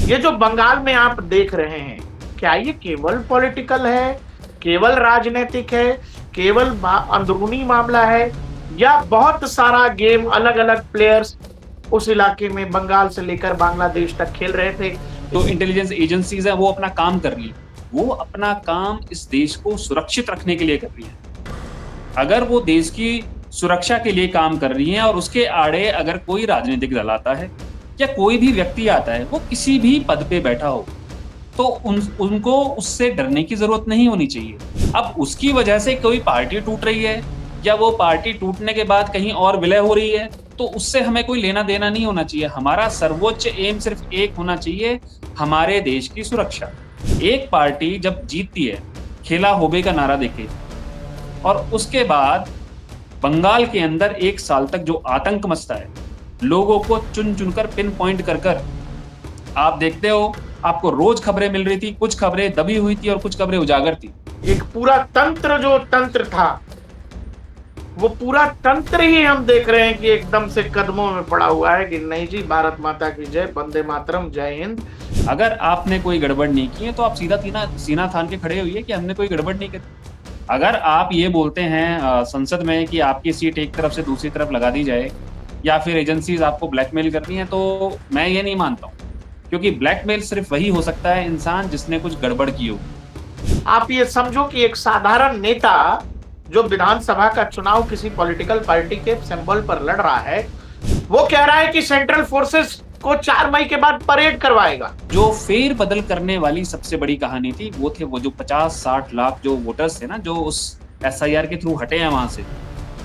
ये जो बंगाल में आप देख रहे हैं, क्या ये केवल पॉलिटिकल है, केवल राजनीतिक है, केवल अंदरूनी मामला है, या बहुत सारा गेम अलग-अलग प्लेयर्स उस इलाके में बंगाल से लेकर बांग्लादेश तक खेल रहे थे? जो इंटेलिजेंस एजेंसीज है वो अपना काम कर रही है। वो अपना काम इस देश को सुरक्षित रखने के लिए कर रही है। अगर वो देश की सुरक्षा के लिए काम कर रही हैं और उसके आड़े अगर कोई राजनीतिक दल आता है या कोई भी व्यक्ति आता है, वो किसी भी पद पे बैठा हो, तो उनको उससे डरने की जरूरत नहीं होनी चाहिए। अब उसकी वजह से कोई पार्टी टूट रही है या वो पार्टी टूटने के बाद कहीं और विलय हो रही है, तो उससे हमें कोई लेना देना नहीं होना चाहिए। हमारा सर्वोच्च एम सिर्फ एक होना चाहिए, हमारे देश की सुरक्षा। एक पार्टी जब जीतती है, खेला होबे का नारा देके, और उसके बाद बंगाल के अंदर 1 साल तक जो आतंक मचता है, लोगों को चुन चुनकर पिन पॉइंट कर कर, आप देखते हो, आपको रोज खबरें मिल रही थी, कुछ खबरें दबी हुई थी और कुछ खबरें उजागर थी। एक पूरा तंत्र जो तंत्र था, वो पूरा तंत्र ही हम देख रहे हैं कि एकदम से कदमों में पड़ा हुआ है कि नहीं जी, भारत माता की जय, वंदे मातरम, जय हिंद। अगर आपने कोई गड़बड़ नहीं की है तो आप सीधा सीना थान के खड़े हुई है कि हमने कोई गड़बड़ नहीं करी। अगर आप ये बोलते हैं संसद में कि आपकी सीट एक तरफ से दूसरी तरफ लगा दी जाए या फिर एजेंसीज आपको ब्लैकमेल करती हैं, तो मैं ये नहीं मानता हूँ, क्योंकि ब्लैकमेल सिर्फ वही हो सकता है इंसान जिसने कुछ गड़बड़ की हो। आप ये समझो कि एक साधारण नेता जो विधानसभा का चुनाव किसी पॉलिटिकल पार्टी के सिंबल पर लड़ रहा है, वो कह रहा है कि सेंट्रल फोर्सेस को 4 मई के बाद परेड करवाएगा। जो फेर बदल करने वाली सबसे बड़ी कहानी थी, वो थे वो जो 50-60 लाख जो वोटर्स थे ना, जो उस एसआईआर के थ्रू हटे हैं वहां से,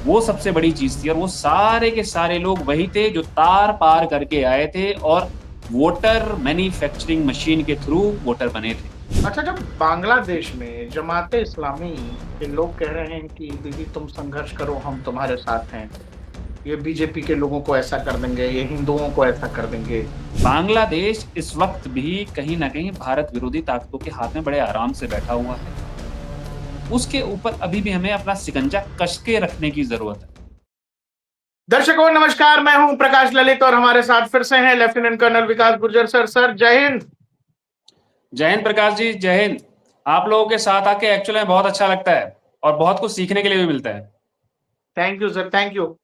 वो सबसे बड़ी चीज थी। और वो सारे के सारे लोग वही थे जो तार पार करके आए थे और वोटर मैन्युफैक्चरिंग मशीन के थ्रू वोटर बने थे। अच्छा, जब बांग्लादेश में जमाते इस्लामी के लोग कह रहे हैं कि दीदी तुम संघर्ष करो, हम तुम्हारे साथ हैं, ये बीजेपी के लोगों को ऐसा कर देंगे, ये हिंदुओं को ऐसा कर देंगे। बांग्लादेश इस वक्त भी कहीं ना कहीं भारत विरोधी ताकतों के हाथ में बड़े आराम से बैठा हुआ है। उसके ऊपर अभी भी हमें अपना शिकंजा कस के रखने की जरूरत है। दर्शकों नमस्कार, मैं हूं प्रकाश ललित और हमारे साथ फिर से हैं लेफ्टिनेंट कर्नल विकास गुर्जर सर। सर जय हिंद। जय हिंद प्रकाश जी, जय हिंद। आप लोगों के साथ आके एक्चुअली में बहुत अच्छा लगता है और बहुत कुछ सीखने के लिए भी मिलता है। Thank you sir, thank you.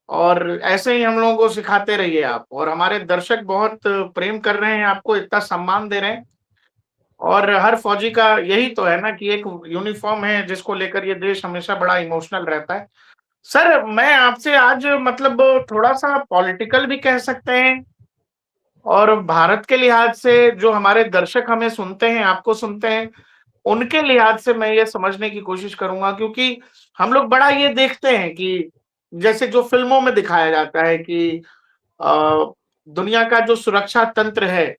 और ऐसे ही हम लोगों को सिखाते रहिए आप, और हमारे दर्शक बहुत प्रेम कर रहे हैं, आपको इतना सम्मान दे रहे हैं। और हर फौजी का यही तो है ना कि एक यूनिफॉर्म है जिसको लेकर ये देश हमेशा बड़ा इमोशनल रहता है। सर मैं आपसे आज मतलब थोड़ा सा पॉलिटिकल भी कह सकते हैं, और भारत के लिहाज से जो हमारे दर्शक हमें सुनते हैं, आपको सुनते हैं, उनके लिहाज से मैं ये समझने की कोशिश करूंगा, क्योंकि हम लोग बड़ा ये देखते हैं कि जैसे जो फिल्मों में दिखाया जाता है कि दुनिया का जो सुरक्षा तंत्र है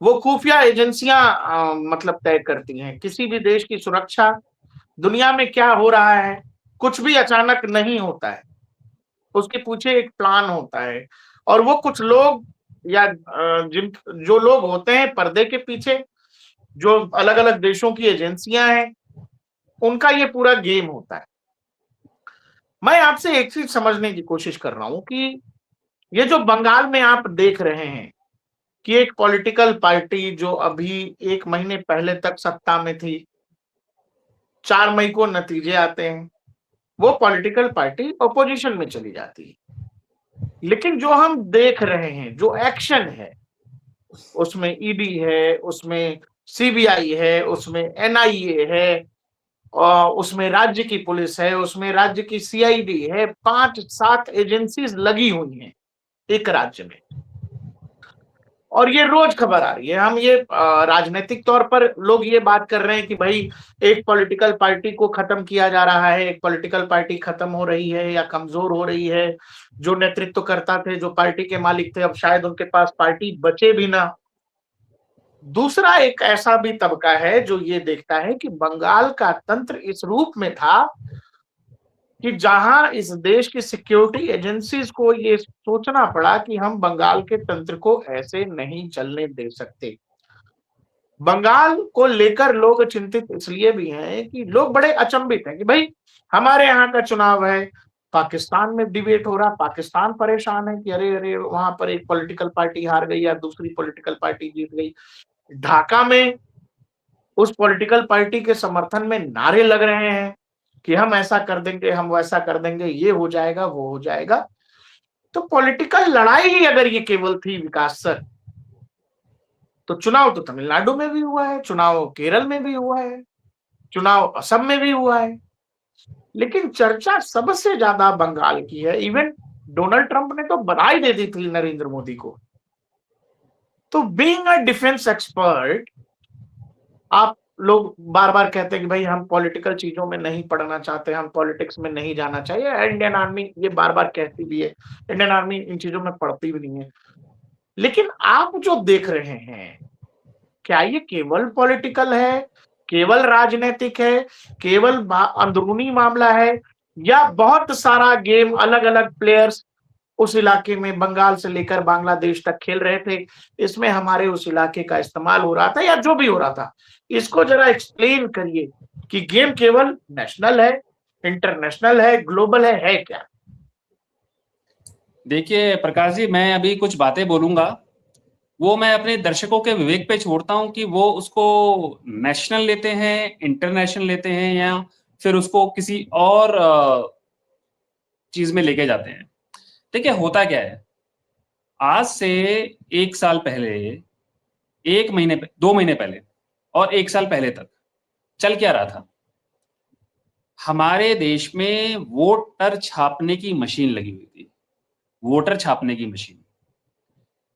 वो खुफिया एजेंसियां मतलब तय करती हैं किसी भी देश की सुरक्षा। दुनिया में क्या हो रहा है, कुछ भी अचानक नहीं होता है, उसके पीछे एक प्लान होता है। और वो कुछ लोग या जिन जो लोग होते हैं पर्दे के पीछे, जो अलग अलग देशों की एजेंसियां हैं, उनका ये पूरा गेम होता है। मैं आपसे एक चीज समझने की कोशिश कर रहा हूं कि ये जो बंगाल में आप देख रहे हैं कि एक पॉलिटिकल पार्टी जो अभी 1 महीने पहले तक सत्ता में थी, 4 मई को नतीजे आते हैं, वो पॉलिटिकल पार्टी अपोजिशन में चली जाती है। लेकिन जो हम देख रहे हैं, जो एक्शन है, उसमें ईडी है, उसमें सीबीआई है, उसमें एनआईए है, और उसमें राज्य की पुलिस है, उसमें राज्य की सीआईडी है, 5-7 एजेंसीज लगी हुई हैं एक राज्य में। और ये रोज खबर आ रही है। हम ये राजनीतिक तौर पर लोग ये बात कर रहे हैं कि भाई एक पॉलिटिकल पार्टी को खत्म किया जा रहा है, एक पॉलिटिकल पार्टी खत्म हो रही है या कमजोर हो रही है। जो नेतृत्व करता थे, जो पार्टी के मालिक थे, अब शायद उनके पास पार्टी बचे भी ना। दूसरा एक ऐसा भी तबका है जो ये देखता है कि बंगाल का तंत्र इस रूप में था कि जहां इस देश की सिक्योरिटी एजेंसीज को ये सोचना पड़ा कि हम बंगाल के तंत्र को ऐसे नहीं चलने दे सकते। बंगाल को लेकर लोग चिंतित इसलिए भी हैं कि लोग बड़े अचंभित हैं कि भाई हमारे यहाँ का चुनाव है, पाकिस्तान में डिबेट हो रहा, पाकिस्तान परेशान है कि अरे अरे वहां पर एक पॉलिटिकल पार्टी हार गई या दूसरी पॉलिटिकल पार्टी जीत गई। ढाका में उस पॉलिटिकल पार्टी के समर्थन में नारे लग रहे हैं कि हम ऐसा कर देंगे, हम वैसा कर देंगे, ये हो जाएगा, वो हो जाएगा। तो पॉलिटिकल लड़ाई ही अगर ये केवल थी विकास सर, तो चुनाव तो तमिलनाडु में भी हुआ है, चुनाव केरल में भी हुआ है, चुनाव असम में भी हुआ है, लेकिन चर्चा सबसे ज्यादा बंगाल की है। इवन डोनाल्ड ट्रंप ने तो बधाई दे दी थी नरेंद्र मोदी को। तो बीइंग अ डिफेंस एक्सपर्ट, आप लोग बार बार कहते हैं कि भाई हम पॉलिटिकल चीजों में नहीं पढ़ना चाहते, हम पॉलिटिक्स में नहीं जाना चाहिए। इंडियन आर्मी ये बार बार कहती भी है, इंडियन आर्मी इन चीजों में पढ़ती भी नहीं है। लेकिन आप जो देख रहे हैं, क्या ये केवल पॉलिटिकल है, केवल राजनीतिक है, केवल अंदरूनी मामला है, या बहुत सारा गेम अलग अलग प्लेयर्स उस इलाके में बंगाल से लेकर बांग्लादेश तक खेल रहे थे, इसमें हमारे उस इलाके का इस्तेमाल हो रहा था, या जो भी हो रहा था? इसको जरा एक्सप्लेन करिए कि गेम केवल नेशनल है, इंटरनेशनल है, ग्लोबल है क्या? देखिए प्रकाश जी, मैं अभी कुछ बातें बोलूंगा, वो मैं अपने दर्शकों के विवेक पे छोड़ता हूं कि वो उसको नेशनल लेते हैं, इंटरनेशनल लेते हैं, या फिर उसको किसी और चीज में लेके जाते हैं। देखिए होता क्या है, आज से 1 साल पहले, 1 महीने, 2 महीने पहले और 1 साल पहले तक चल क्या रहा था? हमारे देश में वोटर छापने की मशीन लगी हुई थी। वोटर छापने की मशीन,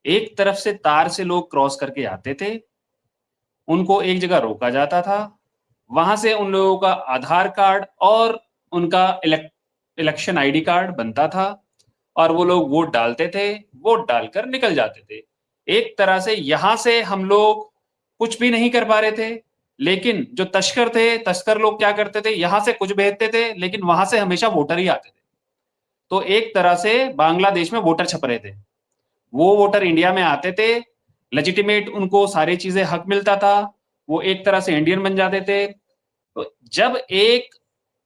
एक तरफ से तार से लोग क्रॉस करके आते थे, उनको एक जगह रोका जाता था, वहां से उन लोगों का आधार कार्ड और उनका इलेक्शन आईडी कार्ड बनता था, और वो लोग वोट डालते थे, वोट डालकर निकल जाते थे। एक तरह से यहां से हम लोग कुछ भी नहीं कर पा रहे थे, लेकिन जो तस्कर थे, तस्कर लोग क्या करते थे, यहां से कुछ भेजते थे, लेकिन वहां से हमेशा वोटर ही आते थे। तो एक तरह से बांग्लादेश में वोटर छप रहे थे, वो वोटर इंडिया में आते थे, लेजिटिमेट उनको सारी चीजें हक मिलता था, वो एक तरह से इंडियन बन जाते थे। तो जब एक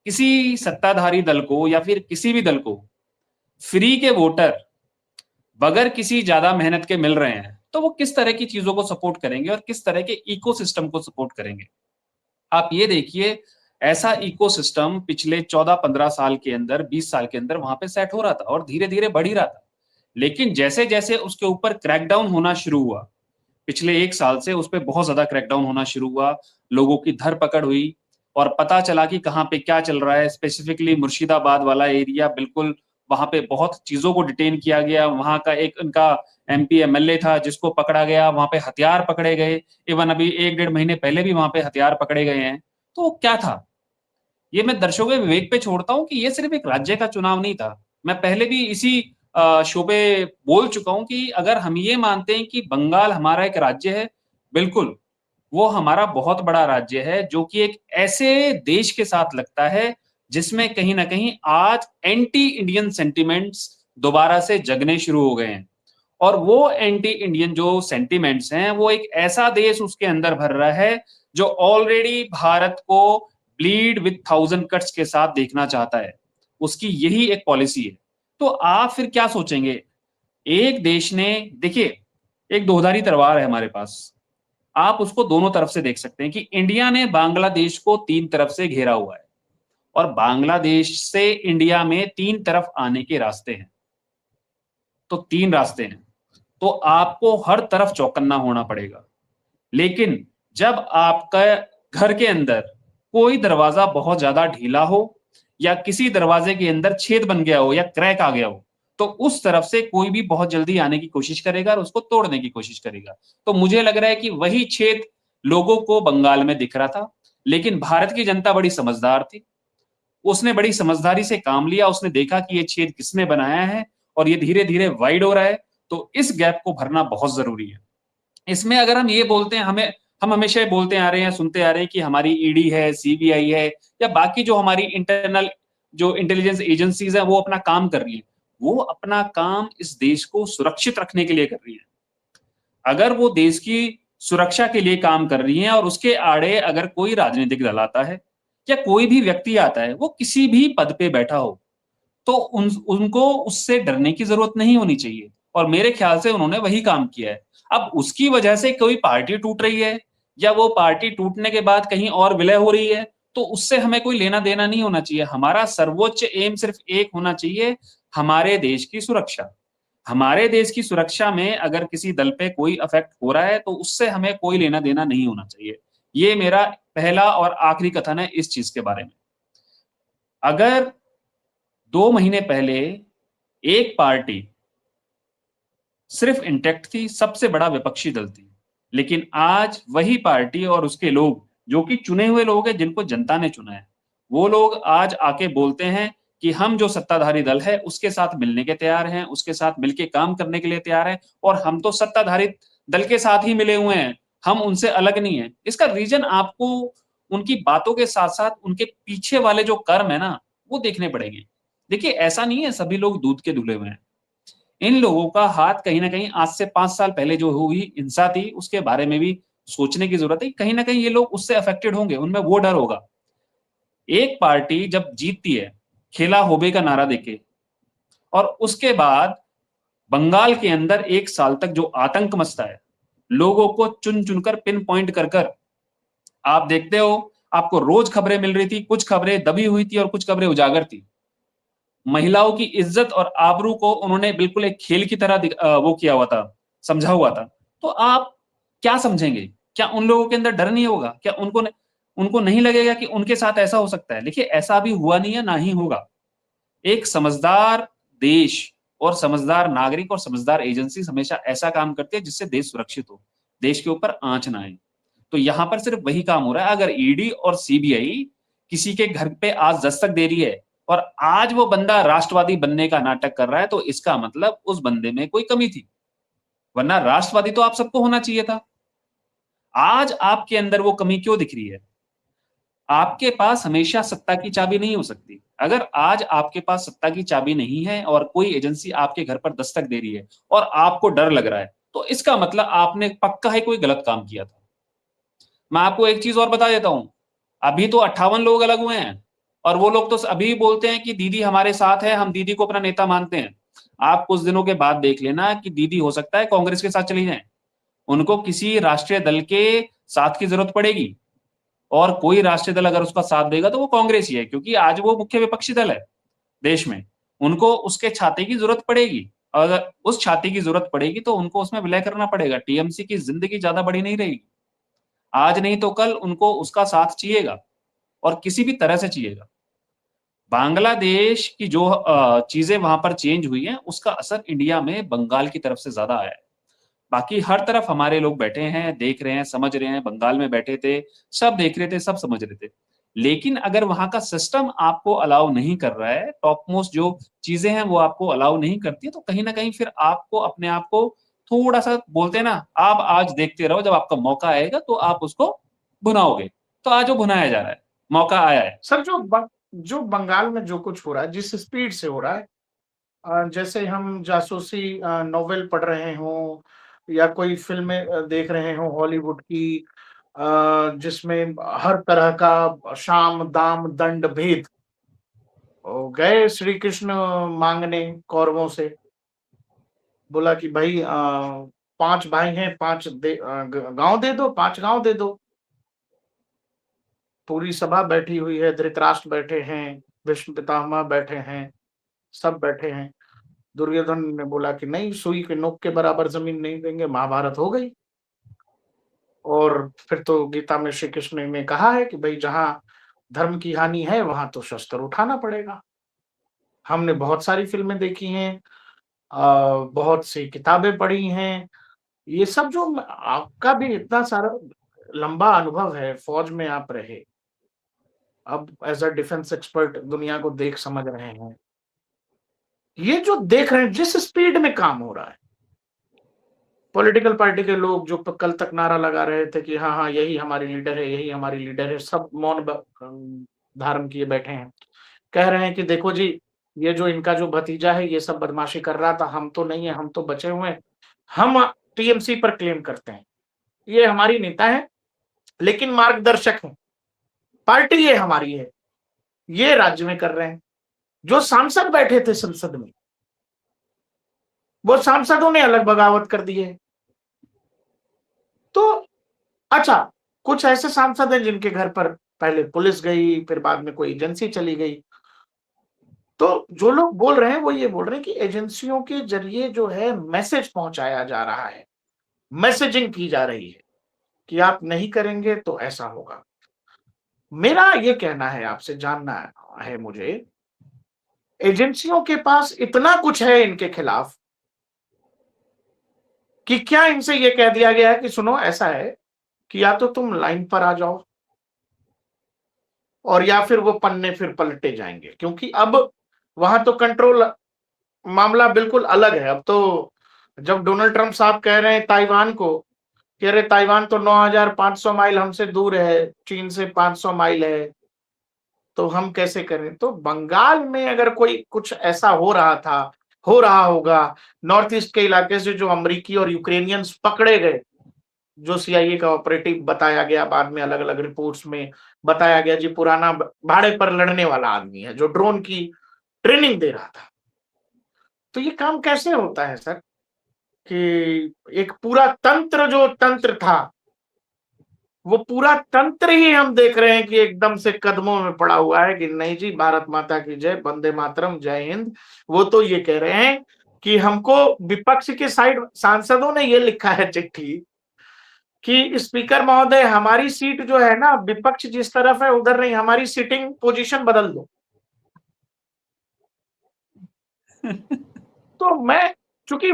किसी सत्ताधारी दल को या फिर किसी भी दल को फ्री के वोटर बगैर किसी ज्यादा मेहनत के मिल रहे हैं, तो वो किस तरह की चीजों को सपोर्ट करेंगे और किस तरह के इकोसिस्टम को सपोर्ट करेंगे? आप ये देखिए, ऐसा इकोसिस्टम पिछले 14-15 साल के अंदर, 20 साल के अंदर वहां पे सेट हो रहा था और धीरे धीरे बढ़ ही रहा था। लेकिन जैसे जैसे उसके ऊपर क्रैकडाउन होना शुरू हुआ, पिछले 1 साल से उस पर बहुत ज्यादा क्रैकडाउन होना शुरू हुआ, लोगों की धरपकड़ हुई और पता चला कि कहाँ पे क्या चल रहा है। स्पेसिफिकली मुर्शिदाबाद वाला एरिया, बिल्कुल वहां पे बहुत चीजों को डिटेन किया गया। वहां का एक उनका एमपी एमएलए था जिसको पकड़ा गया, वहां पे हथियार पकड़े गए। इवन अभी 1-1.5 महीने पहले भी वहां पे हथियार पकड़े गए हैं। तो क्या था ये, मैं दर्शकों के विवेक पे छोड़ता हूँ कि ये सिर्फ एक राज्य का चुनाव नहीं था। मैं पहले भी इसी शो पे बोल चुका हूं कि अगर हम ये मानते हैं कि बंगाल हमारा एक राज्य है, बिल्कुल वो हमारा बहुत बड़ा राज्य है, जो कि एक ऐसे देश के साथ लगता है जिसमें कहीं ना कहीं आज एंटी इंडियन सेंटिमेंट्स दोबारा से जगने शुरू हो गए हैं। और वो एंटी इंडियन जो सेंटिमेंट्स हैं, वो एक ऐसा देश उसके अंदर भर रहा है जो ऑलरेडी भारत को ब्लीड विथ 1000 कट्स के साथ देखना चाहता है। उसकी यही एक पॉलिसी है। तो आप फिर क्या सोचेंगे? एक देश ने, देखिए एक दोधारी तलवार है हमारे पास, आप उसको दोनों तरफ से देख सकते हैं कि इंडिया ने बांग्लादेश को 3 तरफ से घेरा हुआ है और बांग्लादेश से इंडिया में 3 तरफ आने के रास्ते हैं। तो 3 रास्ते हैं, तो आपको हर तरफ चौकन्ना होना पड़ेगा। लेकिन जब आपका घर के अंदर कोई दरवाजा बहुत ज्यादा ढीला हो या किसी दरवाजे के अंदर छेद बन गया हो या क्रैक आ गया हो, तो उस तरफ से कोई भी बहुत जल्दी आने की कोशिश करेगा और उसको तोड़ने की कोशिश करेगा। तो मुझे लग रहा है कि वही छेद लोगों को बंगाल में दिख रहा था। लेकिन भारत की जनता बड़ी समझदार थी, उसने बड़ी समझदारी से काम लिया। उसने देखा कि ये छेद किसने बनाया है और ये धीरे धीरे वाइड हो रहा है, तो इस गैप को भरना बहुत जरूरी है। इसमें अगर हम ये बोलते हैं, हम हमेशा बोलते आ रहे हैं, सुनते आ रहे हैं कि हमारी ईडी है, सीबीआई है, या बाकी जो हमारी इंटरनल जो इंटेलिजेंस एजेंसीज हैं वो अपना काम कर रही है। वो अपना काम इस देश को सुरक्षित रखने के लिए कर रही है। अगर वो देश की सुरक्षा के लिए काम कर रही है और उसके आड़े अगर कोई राजनीतिक दल आता है या कोई भी व्यक्ति आता है, वो किसी भी पद पे बैठा हो, तो उनको उससे डरने की जरूरत नहीं होनी चाहिए, और मेरे ख्याल से उन्होंने वही काम किया है। अब उसकी वजह से कोई पार्टी टूट रही है या वो पार्टी टूटने के बाद कहीं और विलय हो रही है, तो उससे हमें कोई लेना देना नहीं होना चाहिए। हमारा सर्वोच्च एम सिर्फ एक होना चाहिए, हमारे देश की सुरक्षा। हमारे देश की सुरक्षा में अगर किसी दल पे कोई अफेक्ट हो रहा है तो उससे हमें कोई लेना देना नहीं होना चाहिए। ये मेरा पहला और आखिरी कथन है इस चीज के बारे में। अगर 2 महीने पहले एक पार्टी सिर्फ इंटैक्ट थी, सबसे बड़ा विपक्षी दल थी, लेकिन आज वही पार्टी और उसके लोग, जो कि चुने हुए लोग हैं, जिनको जनता ने चुना है, वो लोग आज आके बोलते हैं कि हम जो सत्ताधारी दल है उसके साथ मिलने के तैयार हैं, उसके साथ मिलके काम करने के लिए तैयार हैं, और हम तो सत्ताधारी दल के साथ ही मिले हुए हैं, हम उनसे अलग नहीं है। इसका रीजन आपको उनकी बातों के साथ साथ उनके पीछे वाले जो कर्म है ना, वो देखने पड़ेंगे। देखिए, ऐसा नहीं है सभी लोग दूध के धुले हुए हैं। इन लोगों का हाथ कहीं ना कहीं आज से 5 साल पहले जो हुई हिंसा थी उसके बारे में भी सोचने की जरूरत है। कहीं ना कहीं ये लोग उससे अफेक्टेड होंगे, उनमें वो डर होगा। एक पार्टी जब जीतती है खेला होबे का नारा देके, और उसके बाद बंगाल के अंदर 1 साल तक जो आतंक मचता है, लोगों को चुन चुनकर पिन पॉइंट कर कर, आप देखते हो आपको रोज खबरें मिल रही थी, कुछ खबरें दबी हुई थी और कुछ खबरें उजागर थी। महिलाओं की इज्जत और आबरू को उन्होंने बिल्कुल एक खेल की तरह वो किया हुआ था, समझा हुआ था। तो आप क्या समझेंगे? क्या उन लोगों के अंदर डर नहीं होगा? क्या उनको नहीं लगेगा कि उनके साथ ऐसा हो सकता है? देखिए, ऐसा अभी हुआ नहीं है, ना ही होगा। एक समझदार देश और समझदार नागरिक और समझदार एजेंसी हमेशा ऐसा काम करते हैं जिससे देश सुरक्षित हो, देश के ऊपर आंच ना आए। तो यहां पर सिर्फ वही काम हो रहा है। अगर ईडी और सीबीआई किसी के घर पे आज दस्तक दे रही है और आज वो बंदा राष्ट्रवादी बनने का नाटक कर रहा है, तो इसका मतलब उस बंदे में कोई कमी थी, वरना राष्ट्रवादी तो आप सबको होना चाहिए था। आज आपके अंदर वो कमी क्यों दिख रही है? आपके पास हमेशा सत्ता की चाबी नहीं हो सकती। अगर आज आपके पास सत्ता की चाबी नहीं है और कोई एजेंसी आपके घर पर दस्तक दे रही है और आपको डर लग रहा है, तो इसका मतलब आपने पक्का ही कोई गलत काम किया था। मैं आपको एक चीज और बता देता हूं, अभी तो 58 लोग अलग हुए हैं, और वो लोग तो अभी भी बोलते हैं कि दीदी हमारे साथ है, हम दीदी को अपना नेता मानते हैं। आप कुछ दिनों के बाद देख लेना कि दीदी हो सकता है कांग्रेस के साथ चली जाए। उनको किसी राष्ट्रीय दल के साथ की जरूरत पड़ेगी, और कोई राष्ट्रीय दल अगर उसका साथ देगा तो वो कांग्रेस ही है, क्योंकि आज वो मुख्य विपक्षी दल है देश में। उनको उसके छाते की जरूरत पड़ेगी, अगर उस छाते की जरूरत पड़ेगी तो उनको उसमें विलय करना पड़ेगा। टीएमसी की जिंदगी ज्यादा बड़ी नहीं रहेगी, आज नहीं तो कल उनको उसका साथ चाहिएगा, और किसी भी तरह से चाहिएगा। बांग्लादेश की जो चीजें वहां पर चेंज हुई हैं, उसका असर इंडिया में बंगाल की तरफ से ज्यादा आया है। बाकी हर तरफ हमारे लोग बैठे हैं, देख रहे हैं, समझ रहे हैं। बंगाल में बैठे थे, सब देख रहे थे, सब समझ रहे थे। लेकिन अगर वहां का सिस्टम आपको अलाउ नहीं कर रहा है, टॉप मोस्ट जो चीजें हैं वो आपको अलाउ नहीं करती है, तो कहीं ना कहीं फिर आपको अपने आप को थोड़ा सा, बोलते हैं ना, आप आज देखते रहो, जब आपका मौका आएगा तो आप उसको भुनाओगे। तो आज वो भुनाया जा रहा है, मौका आया है। सर, जो बंगाल में जो कुछ हो रहा है, जिस स्पीड से हो रहा है, जैसे हम जासूसी नॉवेल पढ़ रहे हों या कोई फ़िल्में देख रहे हों हॉलीवुड की, जिसमें हर तरह का साम, दाम, दंड, भेद। गए श्री कृष्ण माँगने कौरवों से, बोला कि भई 5 भाई हैं, 5 गाँव दे दो, 5 गाँव दे दो। पूरी सभा बैठी हुई है, धृतराष्ट्र बैठे हैं, भीष्म पितामह बैठे हैं, सब बैठे हैं। दुर्योधन ने बोला कि नहीं, सुई के नोक के बराबर जमीन नहीं देंगे। महाभारत हो गई। और फिर तो गीता में श्री कृष्ण ने कहा है कि भाई जहां धर्म की हानि है वहां तो शस्त्र उठाना पड़ेगा। हमने बहुत सारी फिल्में देखी हैं, बहुत सी किताबें पढ़ी हैं। ये सब जो आपका भी इतना सारा लंबा अनुभव है, फौज में आप रहे, अब एज अ डिफेंस एक्सपर्ट दुनिया को देख समझ रहे हैं। ये जो देख रहे हैं जिस स्पीड में काम हो रहा है, पॉलिटिकल पार्टी के लोग जो कल तक नारा लगा रहे थे कि हाँ हाँ यही हमारी लीडर है, यही हमारी लीडर है, सब मौन धारण किए बैठे हैं। कह रहे हैं कि देखो जी, ये जो इनका जो भतीजा है ये सब बदमाशी कर रहा था, हम तो नहीं है, हम तो बचे हुए हैं। हम टीएमसी पर क्लेम करते हैं, ये हमारी नेता है, लेकिन मार्गदर्शक है, पार्टी ये हमारी है, ये राज्य में कर रहे हैं। जो सांसद बैठे थे संसद में, वो सांसदों ने अलग बगावत कर दी है। तो अच्छा, कुछ ऐसे सांसद हैं जिनके घर पर पहले पुलिस गई, फिर बाद में कोई एजेंसी चली गई। तो जो लोग बोल रहे हैं वो ये बोल रहे हैं कि एजेंसियों के जरिए जो है मैसेज पहुंचाया जा रहा है, मैसेजिंग की जा रही है कि आप नहीं करेंगे तो ऐसा होगा। मेरा ये कहना है, आपसे जानना है मुझे, एजेंसियों के पास इतना कुछ है इनके खिलाफ कि क्या इनसे ये कह दिया गया है कि सुनो ऐसा है कि या तो तुम लाइन पर आ जाओ और या फिर वो पन्ने फिर पलटे जाएंगे, क्योंकि अब वहां तो कंट्रोल मामला बिल्कुल अलग है। अब तो जब डोनाल्ड ट्रंप साहब कह रहे हैं ताइवान को कि अरे ताइवान तो 9,500 माइल हमसे दूर है, चीन से 500 माइल है, तो हम कैसे करें। तो बंगाल में अगर कोई कुछ ऐसा हो रहा था, हो रहा होगा, नॉर्थ ईस्ट के इलाके से जो अमेरिकी और यूक्रेनियंस पकड़े गए, जो सीआईए का ऑपरेटिव बताया गया, बाद में अलग अलग रिपोर्ट्स में बताया गया जी पुराना भाड़े पर लड़ने वाला आदमी है जो ड्रोन की ट्रेनिंग दे रहा था। तो ये काम कैसे होता है सर कि एक पूरा तंत्र, जो तंत्र था, वो पूरा तंत्र ही हम देख रहे हैं कि एकदम से कदमों में पड़ा हुआ है कि नहीं जी, भारत माता की जय, वंदे मातरम, जय हिंद। वो तो ये कह रहे हैं कि हमको, विपक्ष के साइड सांसदों ने ये लिखा है चिट्ठी कि स्पीकर महोदय हमारी सीट जो है ना, विपक्ष जिस तरफ है उधर नहीं, हमारी सीटिंग पोजीशन बदल दो। तो मैं, चूंकि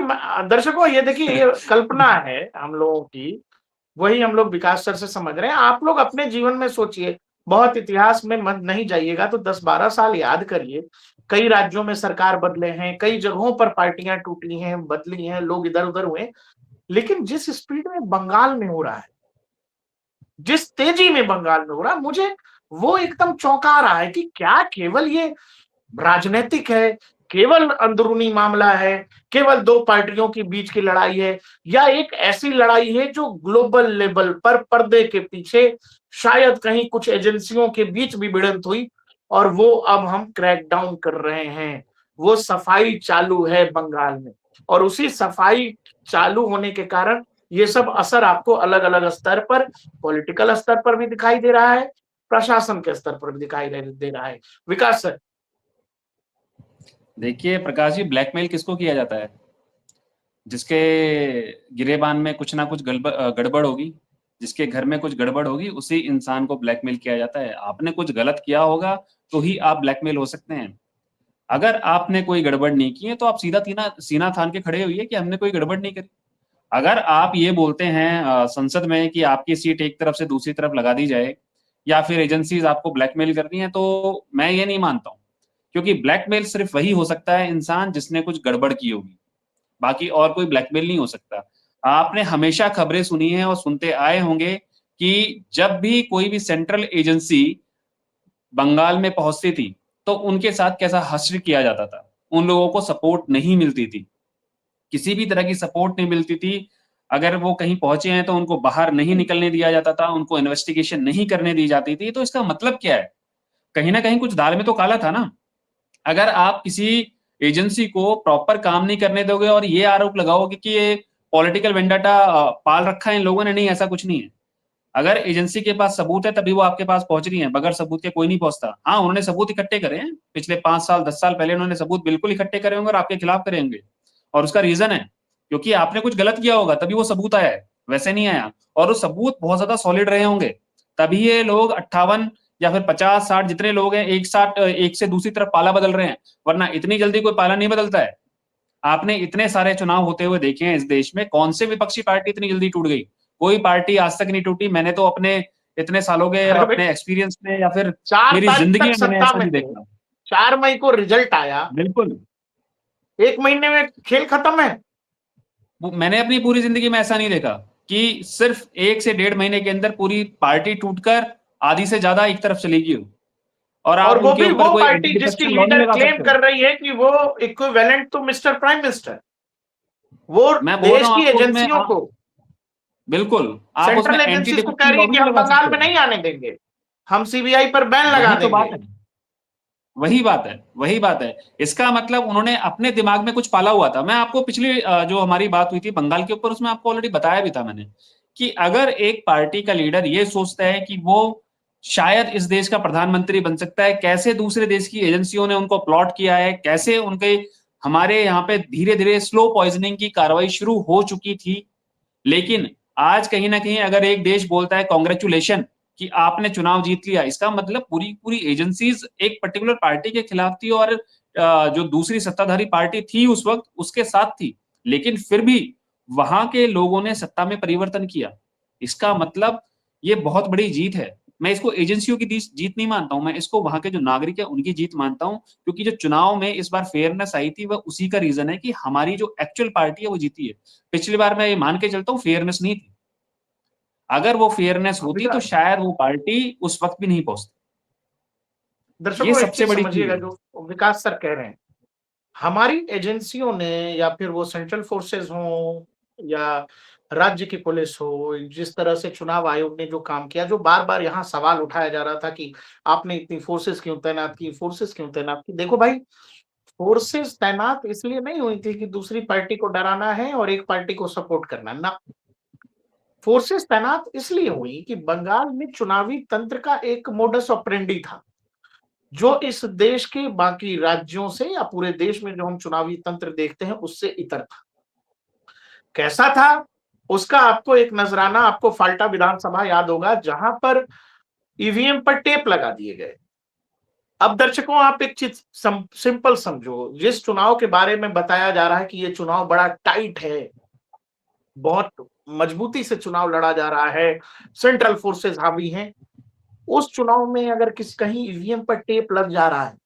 दर्शकों ये देखिए, ये कल्पना है हम लोगों की, वही हम लोग विकास सर से समझ रहे हैं। आप लोग अपने जीवन में सोचिए, बहुत इतिहास में मत नहीं जाइएगा तो 10-12 साल याद करिए। कई राज्यों में सरकार बदले हैं, कई जगहों पर पार्टियां टूटी हैं, बदली हैं, लोग इधर उधर हुए, लेकिन जिस स्पीड में बंगाल में हो रहा है, जिस तेजी में बंगाल में हो रहा है, मुझे वो एकदम चौंका रहा है कि क्या केवल ये राजनीतिक है, केवल अंदरूनी मामला है, केवल दो पार्टियों के बीच की लड़ाई है, या एक ऐसी लड़ाई है जो ग्लोबल लेवल पर पर्दे के पीछे शायद कहीं कुछ एजेंसियों के बीच भी भिड़ंत हुई और वो अब हम क्रैक डाउन कर रहे हैं। वो सफाई चालू है बंगाल में, और उसी सफाई चालू होने के कारण ये सब असर आपको अलग अलग स्तर पर, पॉलिटिकल स्तर पर भी दिखाई दे रहा है, प्रशासन के स्तर पर भी दिखाई दे रहा है। विकास सर। देखिए प्रकाश जी, ब्लैकमेल किसको किया जाता है? जिसके गिरेबान में कुछ ना कुछ गड़बड़ होगी, जिसके घर में कुछ गड़बड़ होगी, उसी इंसान को ब्लैकमेल किया जाता है। आपने कुछ गलत किया होगा तो ही आप ब्लैकमेल हो सकते हैं। अगर आपने कोई गड़बड़ नहीं की है तो आप सीधा सीना थान के खड़े होइए कि हमने कोई गड़बड़ नहीं करी। अगर आप ये बोलते हैं संसद में कि आपकी सीट एक तरफ से दूसरी तरफ लगा दी जाए या फिर एजेंसीज आपको ब्लैकमेल कर रही हैं, तो मैं ये नहीं मानता हूँ, क्योंकि ब्लैकमेल सिर्फ वही हो सकता है इंसान जिसने कुछ गड़बड़ की होगी, बाकी और कोई ब्लैकमेल नहीं हो सकता। आपने हमेशा खबरें सुनी है और सुनते आए होंगे कि जब भी कोई भी सेंट्रल एजेंसी बंगाल में पहुंचती थी तो उनके साथ कैसा हश्र किया जाता था। उन लोगों को सपोर्ट नहीं मिलती थी, किसी भी तरह की सपोर्ट नहीं मिलती थी। अगर वो कहीं पहुंचे हैं तो उनको बाहर नहीं निकलने दिया जाता था, उनको इन्वेस्टिगेशन नहीं करने दी जाती थी। तो इसका मतलब क्या है? कहीं ना कहीं कुछ दाल में तो काला था ना। अगर आप किसी एजेंसी को प्रॉपर काम नहीं करने दोगे और ये आरोप लगाओगे कि ये पॉलिटिकल वेंडाटा पाल रखा है इन लोगों ने, नहीं, ऐसा कुछ नहीं है। अगर एजेंसी के पास सबूत है तभी वो आपके पास पहुंच रही है, बगैर सबूत के कोई नहीं पहुंचता। हाँ, उन्होंने सबूत इकट्ठे करे हैं, पिछले 5 साल 10 साल पहले उन्होंने सबूत बिल्कुल इकट्ठे करे होंगे और आपके खिलाफ करे होंगे, और उसका रीजन है क्योंकि आपने कुछ गलत किया होगा तभी वो सबूत आया है, वैसे नहीं आया। और वो सबूत बहुत ज्यादा सॉलिड रहे होंगे, तभी ये लोग 58 या फिर 50-60 जितने लोग हैं एक साथ एक से दूसरी तरफ पाला बदल रहे हैं, वरना इतनी जल्दी कोई पाला नहीं बदलता है। आपने इतने सारे चुनाव होते हुए देखे हैं इस देश में, कौन से विपक्षी पार्टी इतनी जल्दी टूट गई? कोई पार्टी आज तक नहीं टूटी। मैंने तो अपने इतने सालों के अपने एक्सपीरियंस में या फिर 4 मेरी तारीख जिंदगी तक में मैंने सत्ता ऐसा में नहीं थे, देखा। 4 मई को रिजल्ट आया, बिल्कुल, 1 महीने में खेल खत्म है। मैंने अपनी पूरी जिंदगी में ऐसा नहीं देखा कि सिर्फ 1 से 1.5 महीने के अंदर पूरी पार्टी टूटकर आधी से ज्यादा एक तरफ चली गई और और आप वो उनके भी ऊपर वो कोई पार्टी एंटी जिसकी करप्शन लॉ नहीं लीडर लगा क्लेम सकते कर हो। रही है कि वो equivalent to mister prime minister, वो मैं बोल देश रहा हूं की आपको, उसमें एजेंसियों को, बिल्कुल आप उसमें सेंट्रल एंटी एजेंसीज को कह डिफेक्शन रही लॉ है भी कि नहीं हम लगा बंगाल सकते में हो। नहीं आने देंगे, हम सीबीआई पर बैन लगा वही तो देंगे। बात है, वही बात है, वही बात है। इसका मतलब उन्होंने अपने दिमाग में कुछ पाला हुआ था। मैं आपको पिछली जो हमारी बात हुई थी बंगाल के ऊपर, उसमें आपको ऑलरेडी बताया भी था मैंने कि अगर एक पार्टी का लीडर ये सोचता है कि वो शायद इस देश का प्रधानमंत्री बन सकता है, कैसे दूसरे देश की एजेंसियों ने उनको प्लॉट किया है, कैसे उनके हमारे यहाँ पे धीरे धीरे स्लो पॉइजनिंग की कार्रवाई शुरू हो चुकी थी। लेकिन आज कहीं ना कहीं अगर एक देश बोलता है कॉन्ग्रेचुलेशन कि आपने चुनाव जीत लिया, इसका मतलब पूरी पूरी एजेंसीज एक पर्टिकुलर पार्टी के खिलाफ थी और जो दूसरी सत्ताधारी पार्टी थी उस वक्त उसके साथ थी, लेकिन फिर भी वहां के लोगों ने सत्ता में परिवर्तन किया। इसका मतलब ये बहुत बड़ी जीत है। मैं इसको एजेंसियों की जीत नहीं मानता हूं, मैं इसको वहां के जो नागरिक है उनकी जीत मानता हूं, क्योंकि जो चुनाव में इस बार फेयरनेस आई थी वह उसी का रीजन है कि हमारी जो एक्चुअल पार्टी है वो जीती है। पिछली बार मैं ये मान के चलता हूँ फेयरनेस नहीं थी, अगर वो फेयरनेस होती तो शायद वो पार्टी उस वक्त भी नहीं पहुंचती। ये दर्शकों, एक सबसे चीज बड़ी चीज समझिएगा, है। जो विकास सर कह रहे हैं, हमारी एजेंसियों ने या फिर वो सेंट्रल फोर्सेस हो या राज्य की पुलिस हो, जिस तरह से चुनाव आयोग ने जो काम किया, जो बार बार यहाँ सवाल उठाया जा रहा था कि आपने इतनी फोर्सेस क्यों तैनात की, फोर्सेस क्यों तैनात की। देखो भाई, फोर्सेस तैनात इसलिए नहीं हुई थी कि दूसरी पार्टी को डराना है और एक पार्टी को सपोर्ट करना ना। फोर्सेस तैनात इसलिए हुई कि बंगाल में चुनावी तंत्र का एक मोडस ऑपरेंडी था, जो इस देश के बाकी राज्यों से या पूरे देश में जो हम चुनावी तंत्र देखते हैं उससे इतर था। कैसा था उसका आपको एक नजराना, आपको फाल्टा विधानसभा याद होगा, जहां पर ईवीएम पर टेप लगा दिए गए। अब दर्शकों, आप एक चीज सिंपल समझो, जिस चुनाव के बारे में बताया जा रहा है कि ये चुनाव बड़ा टाइट है, बहुत मजबूती से चुनाव लड़ा जा रहा है, सेंट्रल फोर्सेस हावी हैं, उस चुनाव में अगर कहीं ईवीएम पर टेप लग जा रहा है,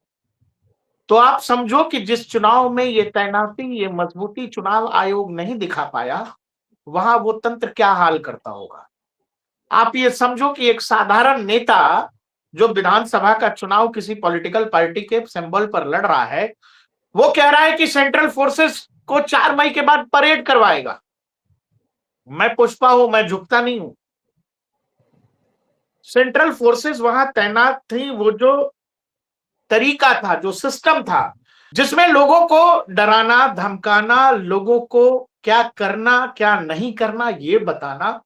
तो आप समझो कि जिस चुनाव में ये तैनाती, ये मजबूती चुनाव आयोग नहीं दिखा पाया, वहां वो तंत्र क्या हाल करता होगा। आप ये समझो कि एक साधारण नेता जो विधानसभा का चुनाव किसी पॉलिटिकल पार्टी के सिंबल पर लड़ रहा है, वो कह रहा है कि सेंट्रल फोर्सेस को 4 मई के बाद परेड करवाएगा। मैं पुष्पा हूं, मैं झुकता नहीं हूं। सेंट्रल फोर्सेस वहां तैनात थी, वो जो तरीका था, जो सिस्टम था, जिसमें लोगों को डराना, धमकाना, लोगों को क्या करना क्या नहीं करना ये बताना,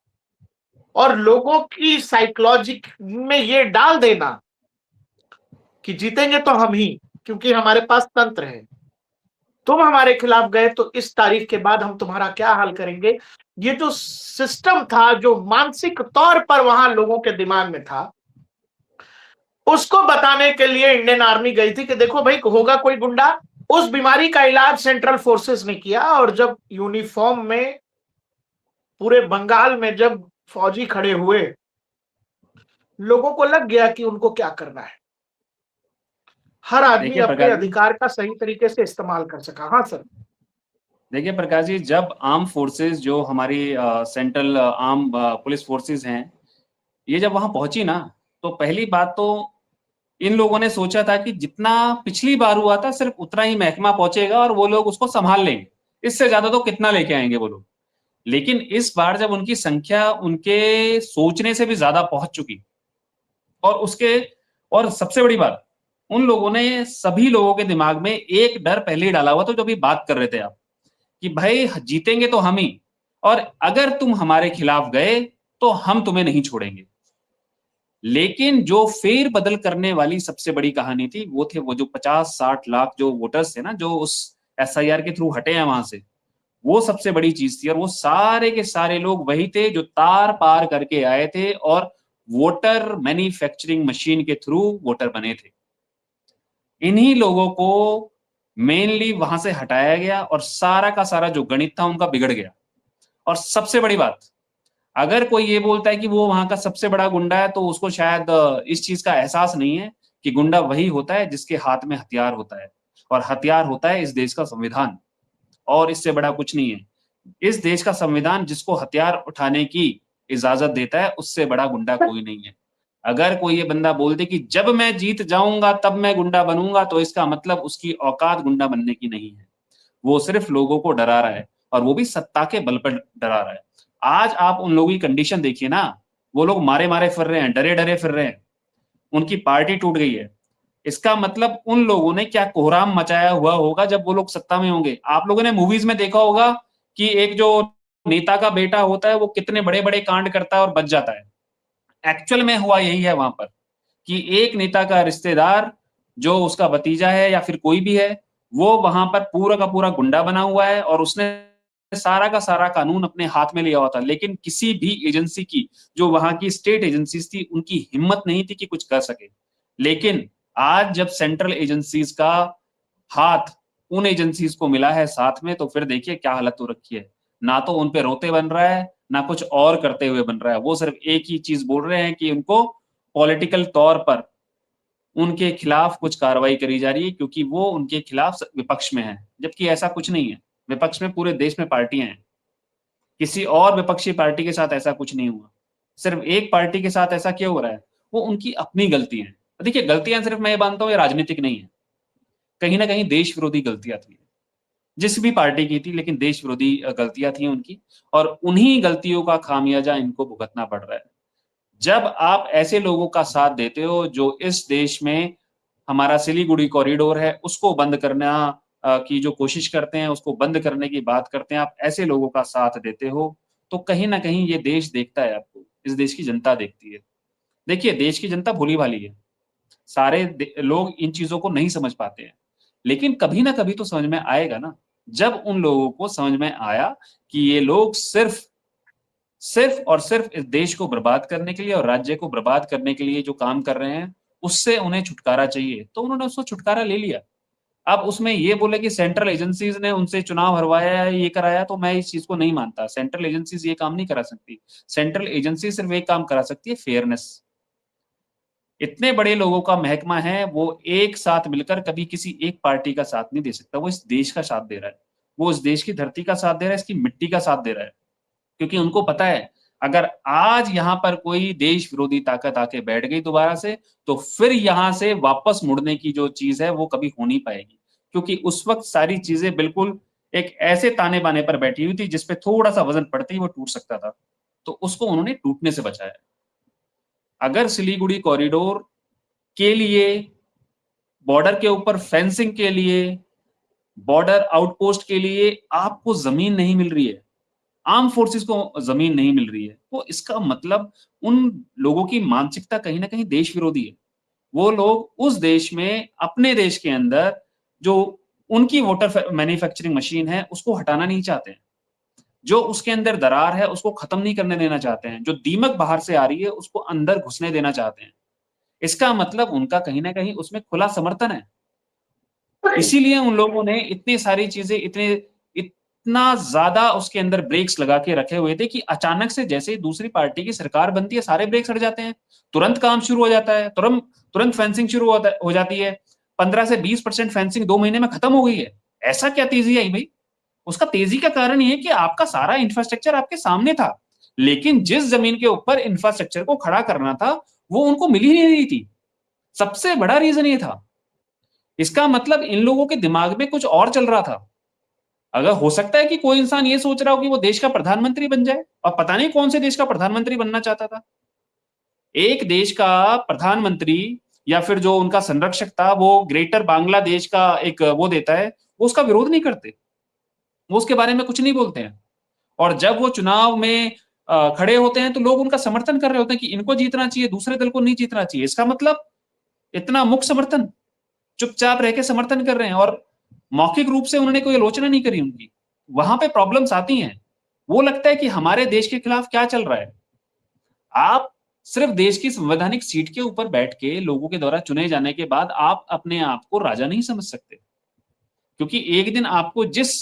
और लोगों की साइकोलॉजी में ये डाल देना कि जीतेंगे तो हम ही, क्योंकि हमारे पास तंत्र है। तुम हमारे खिलाफ गए तो इस तारीख के बाद हम तुम्हारा क्या हाल करेंगे। ये जो सिस्टम था, जो मानसिक तौर पर वहां लोगों के दिमाग में था, उसको बताने के लिए इंडियन आर्मी गई थी कि देखो भाई, होगा कोई गुंडा। उस बीमारी का इलाज सेंट्रल फोर्सेस ने किया, और जब यूनिफॉर्म में पूरे बंगाल में जब फौजी खड़े हुए, लोगों को लग गया कि उनको क्या करना है। हर आदमी देखिए अपने प्रकाश जी, अधिकार का सही तरीके से इस्तेमाल कर सका। हाँ सर। देखिए प्रकाश जी, जब आर्म फोर्सेस जो हमारी सेंट्रल आर्म पुलिस फोर्सेस हैं, ये जब वहां पहुंची ना, तो पहली बात तो इन लोगों ने सोचा था कि जितना पिछली बार हुआ था सिर्फ उतना ही महकमा पहुंचेगा और वो लोग उसको संभाल लेंगे, इससे ज्यादा तो कितना लेके आएंगे वो लोग। लेकिन इस बार जब उनकी संख्या उनके सोचने से भी ज्यादा पहुंच चुकी, और उसके और सबसे बड़ी बात, उन लोगों ने सभी लोगों के दिमाग में एक डर पहले ही डाला हुआ था, जो भी बात कर रहे थे आप, कि भाई जीतेंगे तो हम ही, और अगर तुम हमारे खिलाफ गए तो हम तुम्हें नहीं छोड़ेंगे। लेकिन जो फेर बदल करने वाली सबसे बड़ी कहानी थी, वो थे वो जो 50-60 लाख जो वोटर्स थे ना, जो उस एसआईआर के थ्रू हटे हैं वहां से, वो सबसे बड़ी चीज थी। और वो सारे के सारे लोग वही थे जो तार पार करके आए थे और वोटर मैन्युफैक्चरिंग मशीन के थ्रू वोटर बने थे। इन्हीं लोगों को मेनली वहां से हटाया गया और सारा का सारा जो गणित था उनका बिगड़ गया। और सबसे बड़ी बात, अगर कोई ये बोलता है कि वो वहां का सबसे बड़ा गुंडा है, तो उसको शायद इस चीज का एहसास नहीं है कि गुंडा वही होता है जिसके हाथ में हथियार होता है, और हथियार होता है इस देश का संविधान, और इससे बड़ा कुछ नहीं है। इस देश का संविधान जिसको हथियार उठाने की इजाजत देता है, उससे बड़ा गुंडा कोई नहीं है। अगर कोई ये बंदा बोल दे कि जब मैं जीत जाऊंगा तब मैं गुंडा बनूंगा, तो इसका मतलब उसकी औकात गुंडा बनने की नहीं है। वो सिर्फ लोगों को डरा रहा है, और वो भी सत्ता के बल पर डरा रहा है। आज आप उन लोगों की कंडीशन देखिए ना, वो लोग मारे मारे फिर रहे हैं, डरे डरे फिर रहे हैं, उनकी पार्टी टूट गई है। इसका मतलब उन लोगों ने क्या कोहराम मचाया हुआ होगा जब वो लोग सत्ता में होंगे। आप लोगों ने मूवीज में देखा होगा कि एक जो नेता का बेटा होता है वो कितने बड़े बड़े कांड करता है और बच जाता है। एक्चुअल में हुआ यही है वहां पर कि एक नेता का रिश्तेदार जो उसका भतीजा है या फिर कोई भी है, वो वहां पर पूरा का पूरा गुंडा बना हुआ है और उसने सारा का सारा कानून अपने हाथ में लिया हुआ था। लेकिन किसी भी एजेंसी की, जो वहां की स्टेट एजेंसीज थी, उनकी हिम्मत नहीं थी कि कुछ कर सके। लेकिन आज जब सेंट्रल एजेंसीज का हाथ उन एजेंसीज को मिला है साथ में, तो फिर देखिए क्या हालत हो रखी है। ना तो उन पे रोते बन रहा है, ना कुछ और करते हुए बन रहा है। वो सिर्फ एक ही चीज बोल रहे हैं कि उनको पॉलिटिकल तौर पर उनके खिलाफ कुछ कार्रवाई करी जा रही है क्योंकि वो उनके खिलाफ विपक्ष में है, जबकि ऐसा कुछ नहीं है। विपक्ष में पूरे देश में पार्टियां हैं। किसी और विपक्षी पार्टी के साथ ऐसा कुछ नहीं हुआ। सिर्फ एक पार्टी के साथ ऐसा क्यों हो रहा है? वो उनकी अपनी गलती है। देखिए, गलतियां सिर्फ मैं ये मानता हूं ये राजनीतिक नहीं है, कहीं ना कहीं देश विरोधी गलतियां थी, जिस भी पार्टी की थी, लेकिन देश विरोधी गलतियां थी उनकी, और उन्हीं गलतियों का खामियाजा इनको भुगतना पड़ रहा है। जब आप ऐसे लोगों का साथ देते हो जो इस देश में हमारा सिलीगुड़ी कॉरिडोर है उसको बंद करना की जो कोशिश करते हैं, उसको बंद करने की बात करते हैं, आप ऐसे लोगों का साथ देते हो, तो कहीं ना कहीं ये देश देखता है आपको, इस देश की जनता देखती है। देखिए, देश की जनता भोली भाली है, सारे लोग इन चीजों को नहीं समझ पाते हैं, लेकिन कभी ना कभी तो समझ में आएगा ना। जब उन लोगों को समझ में आया कि ये लोग सिर्फ सिर्फ और सिर्फ इस देश को बर्बाद करने के लिए और राज्य को बर्बाद करने के लिए जो काम कर रहे हैं, उससे उन्हें छुटकारा चाहिए, तो उन्होंने उसको छुटकारा ले लिया। अब उसमें ये बोले कि सेंट्रल एजेंसीज ने उनसे चुनाव हरवाया है, ये कराया, तो मैं इस चीज को नहीं मानता। सेंट्रल एजेंसीज ये काम नहीं करा सकती। सेंट्रल एजेंसी सिर्फ एक काम करा सकती है, फेयरनेस। इतने बड़े लोगों का महकमा है, वो एक साथ मिलकर कभी किसी एक पार्टी का साथ नहीं दे सकता। वो इस देश का साथ दे रहा है, वो इस देश की धरती का साथ दे रहा है, इसकी मिट्टी का साथ दे रहा है। क्योंकि उनको पता है अगर आज यहाँ पर कोई देश विरोधी ताकत आके बैठ गई दोबारा से, तो फिर यहाँ से वापस मुड़ने की जो चीज है वो कभी हो नहीं पाएगी। क्योंकि उस वक्त सारी चीजें बिल्कुल एक ऐसे ताने बाने पर बैठी हुई थी जिसपे थोड़ा सा वजन पड़ते ही वो टूट सकता था, तो उसको उन्होंने टूटने से बचाया। अगर सिलीगुड़ी कॉरिडोर के लिए, बॉर्डर के ऊपर फेंसिंग के लिए, बॉर्डर आउटपोस्ट के लिए आपको जमीन नहीं मिल रही है, आर्म फोर्सेस को जमीन नहीं मिल रही है, तो इसका मतलब उन लोगों की मानसिकता कहीं ना कहीं देश विरोधी है। वो लोग उस देश में, अपने देश के अंदर जो उनकी वोटर मैन्युफैक्चरिंग मशीन है उसको हटाना नहीं चाहते हैं। जो उसके अंदर दरार है उसको खत्म नहीं करने देना चाहते हैं। जो दीमक बाहर से आ रही है उसको अंदर घुसने देना चाहते हैं। इसका मतलब उनका कहीं ना कहीं उसमें खुला समर्थन है। इसीलिए उन लोगों ने इतनी सारी चीजें, इतना ज्यादा उसके अंदर ब्रेक्स लगा के रखे हुए थे कि अचानक से जैसे ही दूसरी पार्टी की सरकार बनती है, सारे ब्रेक्स हट जाते हैं, तुरंत काम शुरू हो जाता है, तुरंत तुरंत फेंसिंग शुरू हो जाती है। 15 से 20% फेंसिंग 2 महीने में खत्म हो गई है। ऐसा क्या तेजी आई भाई? उसका तेजी का कारण ये है कि आपका सारा इंफ्रास्ट्रक्चर आपके सामने था, लेकिन जिस जमीन के ऊपर इंफ्रास्ट्रक्चर को खड़ा करना था वो उनको मिल ही नहीं रही थी। सबसे बड़ा रीजन ये था। इसका मतलब इन लोगों के दिमाग में कुछ और चल रहा था। अगर हो सकता है कि कोई इंसान ये सोच रहा हो कि वो देश का प्रधानमंत्री बन जाए, और पता नहीं कौन से देश का प्रधानमंत्री बनना चाहता था। एक देश का प्रधानमंत्री या फिर जो उनका संरक्षक था वो ग्रेटर बांग्लादेश का एक वो देता है, वो उसका विरोध नहीं करते, वो उसके बारे में कुछ नहीं बोलते हैं। और जब वो चुनाव में खड़े होते हैं तो लोग उनका समर्थन कर रहे होते हैं कि इनको जीतना चाहिए, दूसरे दल को नहीं जीतना चाहिए। इसका मतलब इतना मुक्त समर्थन, चुपचाप रह के समर्थन कर रहे हैं, और मौखिक रूप से उन्होंने कोई आलोचना नहीं करी उनकी। वहां पे प्रॉब्लम्स आती हैं। वो लगता है कि हमारे देश के खिलाफ क्या चल रहा है। आप सिर्फ देश की संवैधानिक सीट के ऊपर बैठ के लोगों के द्वारा चुने जाने के बाद आप अपने आप को राजा नहीं समझ सकते, क्योंकि एक दिन आपको जिस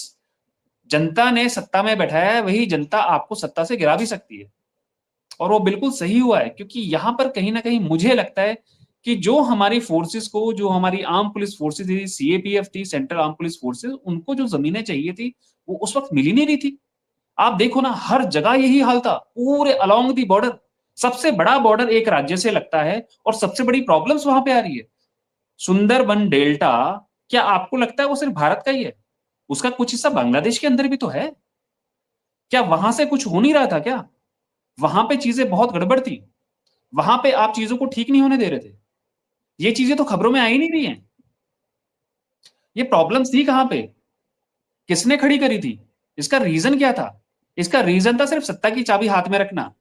जनता ने सत्ता में बैठाया है वही जनता आपको सत्ता से गिरा भी सकती है। और वो बिल्कुल सही हुआ है, क्योंकि यहां पर कहीं ना कहीं मुझे लगता है कि जो हमारी फोर्सेस को, जो हमारी आर्म पुलिस फोर्सेस थी, सीएपीएफ थी, सेंट्रल आर्म पुलिस फोर्सेस, उनको जो जमीनें चाहिए थी वो उस वक्त मिल ही नहीं रही थी। आप देखो ना, हर जगह यही हाल था, पूरे अलोंग दी बॉर्डर। सबसे बड़ा बॉर्डर एक राज्य से लगता है और सबसे बड़ी प्रॉब्लम्स वहां पे आ रही है। सुंदरबन डेल्टा, क्या आपको लगता है वो सिर्फ भारत का ही है? उसका कुछ हिस्सा बांग्लादेश के अंदर भी तो है। क्या वहां से कुछ हो नहीं रहा था क्या? वहां पे चीजें बहुत गड़बड़ थी, वहां पे आप चीजों को ठीक नहीं होने दे रहे थे। ये चीजें तो खबरों में आ ही नहीं रही हैं। ये प्रॉब्लम्स थी कहां पे, किसने खड़ी करी थी, इसका रीजन क्या था? इसका रीजन था सिर्फ सत्ता की चाबी हाथ में रखना,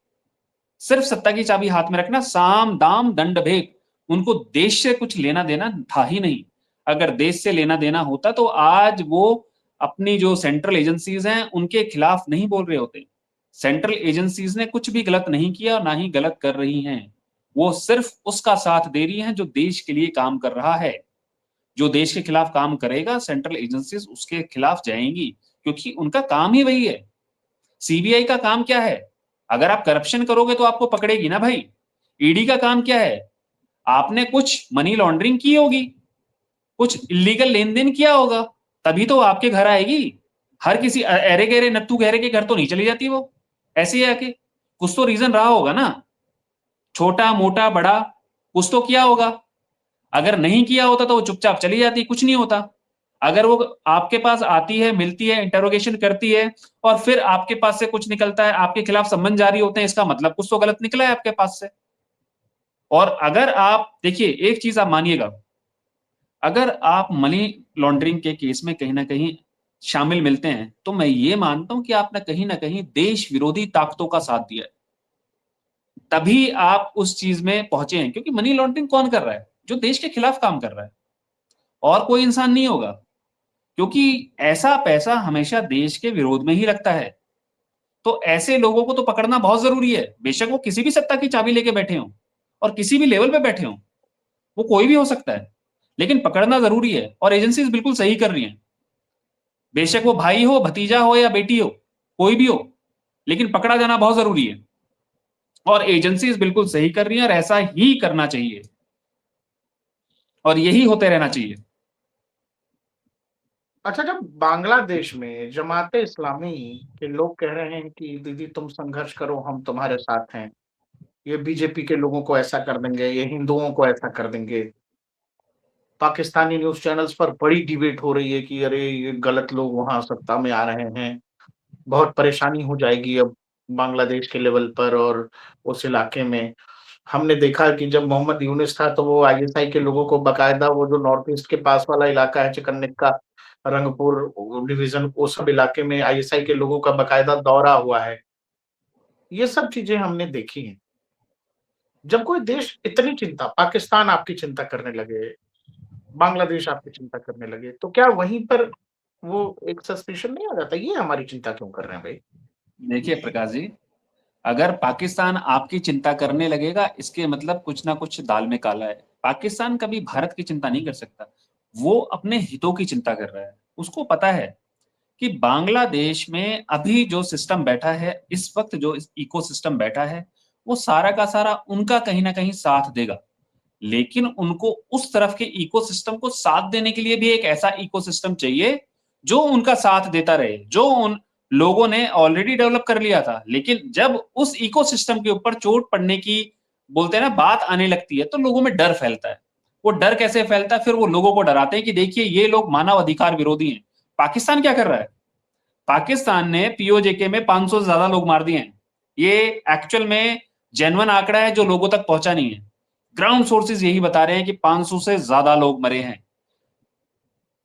सिर्फ सत्ता की चाबी हाथ में रखना, साम दाम दंड भेद। उनको देश से कुछ लेना देना था ही नहीं। अगर देश से लेना देना होता तो आज वो अपनी जो सेंट्रल एजेंसीज हैं उनके खिलाफ नहीं बोल रहे होते। सेंट्रल एजेंसीज ने कुछ भी गलत नहीं किया और ना ही गलत कर रही हैं। वो सिर्फ उसका साथ दे रही हैं जो देश के लिए काम कर रहा है। जो देश के खिलाफ काम करेगा सेंट्रल एजेंसीज उसके खिलाफ जाएंगी, क्योंकि उनका काम ही वही है। सीबीआई का काम क्या है? अगर आप करप्शन करोगे तो आपको पकड़ेगी ना भाई। ईडी का काम क्या है? आपने कुछ मनी लॉन्ड्रिंग की होगी, कुछ इलीगल लेन देन किया होगा, तभी तो आपके घर आएगी। हर किसी अरे गहरे नत्थू गहरे के घर तो नहीं चली जाती वो ऐसे ही आके। कुछ तो रीजन रहा होगा ना, छोटा मोटा बड़ा, कुछ तो किया होगा। अगर नहीं किया होता तो वो चुपचाप चली जाती, कुछ नहीं होता। अगर वो आपके पास आती है, मिलती है, इंटरोगेशन करती है और फिर आपके पास से कुछ निकलता है, आपके खिलाफ सम्मन जारी होते हैं, इसका मतलब कुछ तो गलत निकला है आपके पास से। और अगर आप देखिए एक चीज आप मानिएगा, अगर आप मनी लॉन्ड्रिंग के केस में कहीं ना कहीं शामिल मिलते हैं तो मैं ये मानता हूं कि आपने ना कहीं देश विरोधी ताकतों का साथ दिया है, तभी आप उस चीज में पहुंचे हैं। क्योंकि मनी लॉन्ड्रिंग कौन कर रहा है? जो देश के खिलाफ काम कर रहा है, और कोई इंसान नहीं होगा। क्योंकि ऐसा पैसा हमेशा देश के विरोध में ही लगता है। तो ऐसे लोगों को तो पकड़ना बहुत जरूरी है, बेशक वो किसी भी सत्ता की चाबी लेके बैठे हों और किसी भी लेवल पे बैठे हों, वो कोई भी हो सकता है, लेकिन पकड़ना जरूरी है। और एजेंसीज बिल्कुल सही कर रही हैं, बेशक वो भाई हो, भतीजा हो या बेटी हो, कोई भी हो, लेकिन पकड़ा जाना बहुत जरूरी है। और एजेंसीज बिल्कुल सही कर रही हैं और ऐसा ही करना चाहिए और यही होते रहना चाहिए। अच्छा, जब बांग्लादेश में जमाते इस्लामी के लोग कह रहे हैं कि दीदी तुम संघर्ष करो, हम तुम्हारे साथ हैं, ये बीजेपी के लोगों को ऐसा कर देंगे, ये हिंदुओं को ऐसा कर देंगे, पाकिस्तानी न्यूज़ चैनल्स पर बड़ी डिबेट हो रही है कि अरे ये गलत लोग वहाँ सत्ता में आ रहे हैं, बहुत परेशानी हो जाएगी अब बांग्लादेश के लेवल पर और उस इलाके में। हमने देखा कि जब मोहम्मद यूनुस था तो वो आईएसआई के लोगों को बाकायदा वो जो नॉर्थ ईस्ट के पास वाला इलाका है चिकन्नेक्का, रंगपुर डिवीजन, वो सब इलाके में आईएसआई के लोगों का बाकायदा दौरा हुआ है। ये सब चीजें हमने देखी हैं। जब कोई देश इतनी चिंता, पाकिस्तान आपकी चिंता करने लगे, बांग्लादेश आपकी चिंता करने लगे, तो क्या वहीं पर वो एक सस्पेंशन नहीं आ जाता, ये हमारी चिंता क्यों कर रहे हैं भाई? देखिए प्रकाश जी, अगर पाकिस्तान आपकी चिंता करने लगेगा इसके मतलब कुछ ना कुछ दाल में काला है। पाकिस्तान कभी भारत की चिंता नहीं कर सकता, वो अपने हितों की चिंता कर रहा है। उसको पता है कि बांग्लादेश में अभी जो सिस्टम बैठा है, इस वक्त जो इकोसिस्टम बैठा है, वो सारा का सारा उनका कहीं ना कहीं साथ देगा। लेकिन उनको उस तरफ के इकोसिस्टम को साथ देने के लिए भी एक ऐसा इकोसिस्टम चाहिए जो उनका साथ देता रहे, जो उन लोगों ने ऑलरेडी डेवलप कर लिया था। लेकिन जब उस इकोसिस्टम के ऊपर चोट पड़ने की बोलते हैं ना बात आने लगती है, तो लोगों में डर फैलता है। वो डर कैसे फैलता है? फिर वो लोगों को डराते हैं कि देखिए ये लोग मानव अधिकार विरोधी हैं। पाकिस्तान क्या कर रहा है? पाकिस्तान ने पीओजेके में 500 से ज्यादा लोग मार दिए हैं। ये एक्चुअल में जेन्युइन आंकड़ा है जो लोगों तक पहुंचा नहीं है। ग्राउंड सोर्सेज यही बता रहे हैं कि 500 से ज्यादा लोग मरे हैं।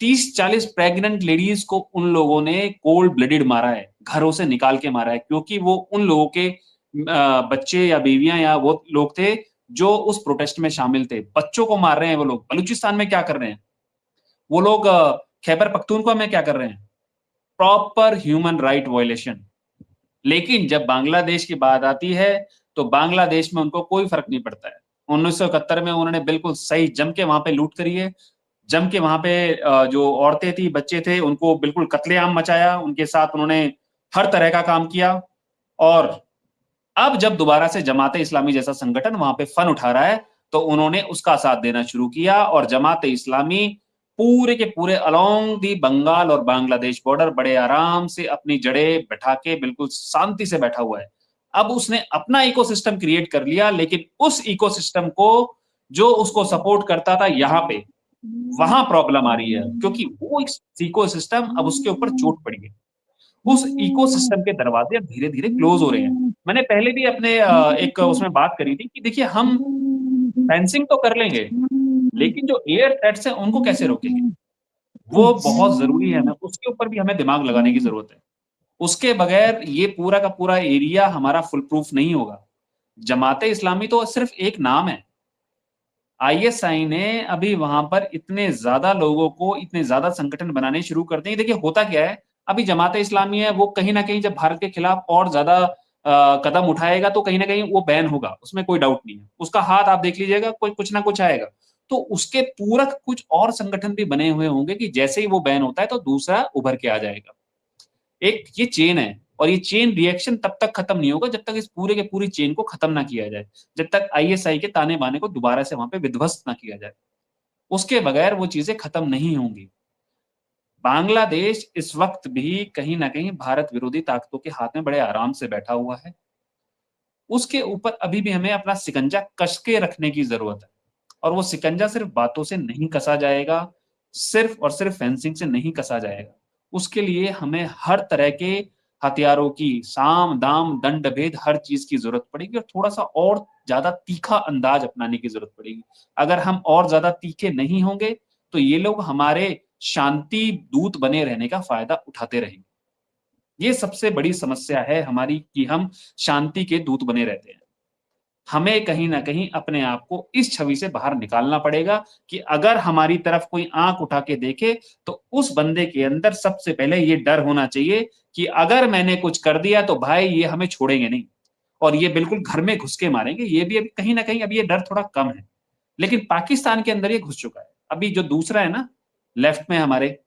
30-40 प्रेग्नेंट लेडीज को उन लोगों ने कोल्ड ब्लडेड मारा है, घरों से निकाल के मारा है, क्योंकि वो उन लोगों के बच्चे या बीवियां या वो लोग थे जो उस प्रोटेस्ट में शामिल थे। बच्चों को मार रहे हैं वो लोग। बलूचिस्तान में क्या कर रहे हैं वो लोग? खैबर पख्तूनख्वा में क्या कर रहे हैं? Proper human right violation. लेकिन जब बांग्लादेश की बात आती है तो बांग्लादेश में उनको कोई फर्क नहीं पड़ता है। 1971 में उन्होंने बिल्कुल सही जम के वहां पे लूट करी है, जम के वहां पे जो औरतें थी, बच्चे थे, उनको बिल्कुल कत्लेआम मचाया, उनके साथ उन्होंने हर तरह का काम किया। और अब जब दोबारा से जमाते इस्लामी जैसा संगठन वहां पे फन उठा रहा है तो उन्होंने उसका साथ देना शुरू किया और जमाते इस्लामी पूरे के पूरे अलोंग दी बंगाल और बांग्लादेश बॉर्डर बड़े आराम से अपनी जड़ें बैठा के बिल्कुल शांति से बैठा हुआ है। अब उसने अपना इकोसिस्टम क्रिएट कर लिया, लेकिन उस इकोसिस्टम को जो उसको सपोर्ट करता था यहाँ पे, वहां प्रॉब्लम आ रही है, क्योंकि वो इकोसिस्टम अब उसके ऊपर चोट पड़ी है। उस इकोसिस्टम के दरवाजे अब धीरे धीरे क्लोज हो रहे हैं। मैंने पहले भी अपने एक उसमें बात करी थी कि देखिए हम फेंसिंग तो कर लेंगे, लेकिन जो एयर थ्रेट्स हैं उनको कैसे रोकेंगे, वो बहुत जरूरी है। उसके ऊपर भी हमें दिमाग लगाने की जरूरत है। उसके बगैर ये पूरा का पूरा एरिया हमारा फुल प्रूफ नहीं होगा। जमाते इस्लामी तो सिर्फ एक नाम है। आईएसआई ने अभी वहां पर इतने ज्यादा लोगों को, इतने ज्यादा संगठन बनाने शुरू कर दिए। देखिए होता क्या है, अभी जमाते इस्लामी है, वो कहीं ना कहीं जब भारत के खिलाफ और ज्यादा कदम उठाएगा तो कहीं ना कहीं वो बैन होगा, उसमें कोई डाउट नहीं है। उसका हाथ आप देख लीजिएगा, कोई कुछ ना कुछ आएगा। तो उसके पूरक कुछ और संगठन भी बने हुए होंगे कि जैसे ही वो बैन होता है तो दूसरा उभर के आ जाएगा। एक ये चेन है, और ये चेन रिएक्शन तब तक खत्म नहीं होगा जब तक इस पूरे के पूरी चेन को खत्म ना किया जाए, जब तक आईएसआई के ताने बाने को दोबारा से वहां पे विध्वस्त ना किया जाए। उसके बगैर वो चीजें खत्म नहीं होंगी। बांग्लादेश इस वक्त भी कहीं ना कहीं भारत विरोधी ताकतों के हाथ में बड़े आराम से बैठा हुआ है। उसके ऊपर अभी भी हमें अपना शिकंजा कस के रखने की जरूरत है, और वो शिकंजा सिर्फ बातों से नहीं कसा जाएगा, सिर्फ और सिर्फ फेंसिंग से नहीं कसा जाएगा। उसके लिए हमें हर तरह के हथियारों की, साम दाम दंड भेद, हर चीज की जरूरत पड़ेगी, और थोड़ा सा और ज्यादा तीखा अंदाज अपनाने की जरूरत पड़ेगी। अगर हम और ज्यादा तीखे नहीं होंगे तो ये लोग हमारे शांति दूत बने रहने का फायदा उठाते रहेंगे। ये सबसे बड़ी समस्या है हमारी कि हम शांति के दूत बने रहते हैं। हमें कहीं ना कहीं अपने आप को इस छवि से बाहर निकालना पड़ेगा कि अगर हमारी तरफ कोई आंख उठा के देखे तो उस बंदे के अंदर सबसे पहले ये डर होना चाहिए कि अगर मैंने कुछ कर दिया तो भाई ये हमें छोड़ेंगे नहीं, और ये बिल्कुल घर में घुस के मारेंगे। ये भी अभी कहीं ना कहीं अभी ये डर थोड़ा कम है, लेकिन पाकिस्तान के अंदर ये घुस चुका है। अभी जो दूसरा है ना, लेफ्ट में हमारे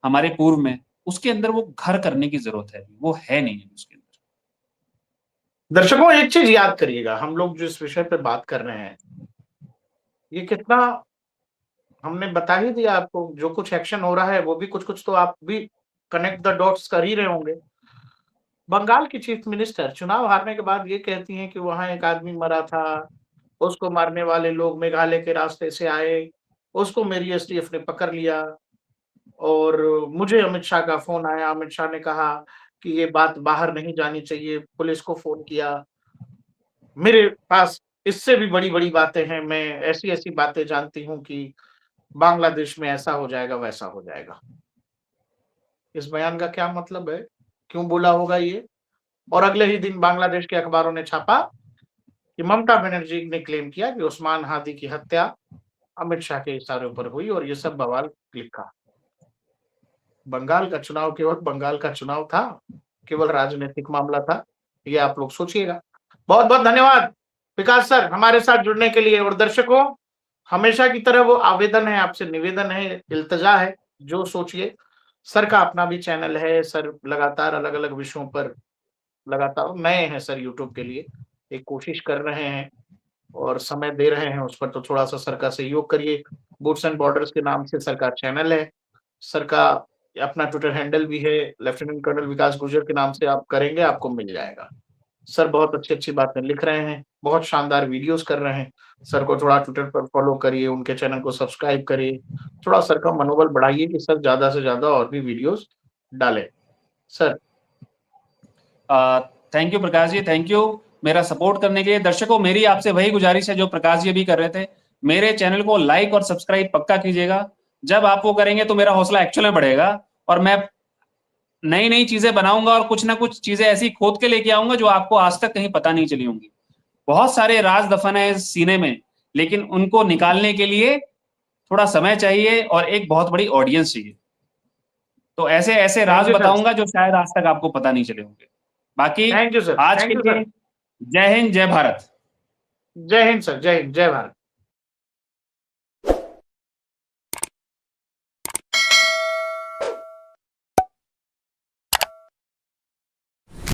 हमारे पूर्व में, उसके अंदर वो घर करने की जरूरत है, वो है नहीं उसके अंदर। दर्शकों एक चीज याद करिएगा, हम लोग जिस विषय पे बात कर रहे हैं ये कितना हमने बता ही दिया आपको। जो कुछ एक्शन हो रहा है वो भी कुछ कुछ तो आप भी कनेक्ट द डॉट्स कर ही रहे होंगे। बंगाल की चीफ मिनिस्टर चुनाव हारने के बाद ये कहती हैं कि वहां एक आदमी मरा था, उसको मारने वाले लोग मेघालय के रास्ते से आए, उसको मेरी एसटीएफ ने पकड़ लिया, और मुझे अमित शाह का फोन आया, अमित शाह ने कहा कि ये बात बाहर नहीं जानी चाहिए, पुलिस को फोन किया। मेरे पास इससे भी बड़ी-बड़ी बातें हैं, मैं ऐसी-ऐसी बातें जानती हूँ कि बांग्लादेश में ऐसा हो जाएगा, वैसा हो जाएगा। इस बयान का क्या मतलब है? क्यों बोला होगा ये? और अगले ही दिन बांग्लादेश के अखबारों ने छापा कि ममता बनर्जी ने क्लेम किया कि उस्मान हादी की हत्या अमित शाह के इशारों पर हुई, और ये सब बवाल लिखा। बंगाल का चुनाव केवल बंगाल का चुनाव था, केवल राजनीतिक मामला था, ये आप लोग सोचिएगा। बहुत-बहुत धन्यवाद विकास सर हमारे साथ जुड़ने के लिए। और दर्शकों, हमेशा की तरह वो आवेदन है, आपसे निवेदन है, इल्तिजा है, जो सोचिए। सर का अपना भी चैनल है, सर लगातार अलग-अलग विषयों पर लगातार नए हैं सर यूट्यूब के लिए, एक कोशिश कर रहे हैं और समय दे रहे हैं उस पर, तो थोड़ा-सा सर का सहयोग करिए। बूट्स एंड बॉर्डर्स के नाम से सर का चैनल है, सर का अपना ट्विटर हैंडल भी है, लेफ्टिनेंट कर्नल विकास गुर्जर के नाम से आप करेंगे आपको मिल जाएगा। सर बहुत अच्छी-अच्छी बातें लिख रहे हैं, बहुत शानदार वीडियोज़ कर रहे हैं। सर को थोड़ा ट्विटर पर फॉलो करिए, उनके चैनल को सब्सक्राइब करिए, थोड़ा सर का मनोबल बढ़ाइए कि सर ज़्यादा से ज़्यादा और भी वीडियोज़ डालें। Sir thank you Prakash ji, thank you मेरा सपोर्ट करने के लिए। दर्शकों, मेरी आपसे वही गुजारिश है जो प्रकाश जी अभी कर रहे थे, मेरे चैनल को लाइक और सब्सक्राइब पक्का कीजिएगा। जब आप वो करेंगे तो मेरा हौसला एक्चुअल में बढ़ेगा, और मैं नई नई चीजें बनाऊंगा और कुछ ना कुछ चीजें ऐसी खोद के लेके आऊंगा जो आपको आज तक कहीं पता नहीं चली होंगी। बहुत सारे राज दफन है इस सीने में, लेकिन उनको निकालने के लिए थोड़ा समय चाहिए और एक बहुत बड़ी ऑडियंस चाहिए। तो ऐसे ऐसे राज बताऊंगा जो शायद आज तक आपको पता नहीं चले होंगे। बाकी थैंक यू सर, आज के लिए जय हिंद, जय भारत। जय हिंद सर, जय हिंद, जय भारत।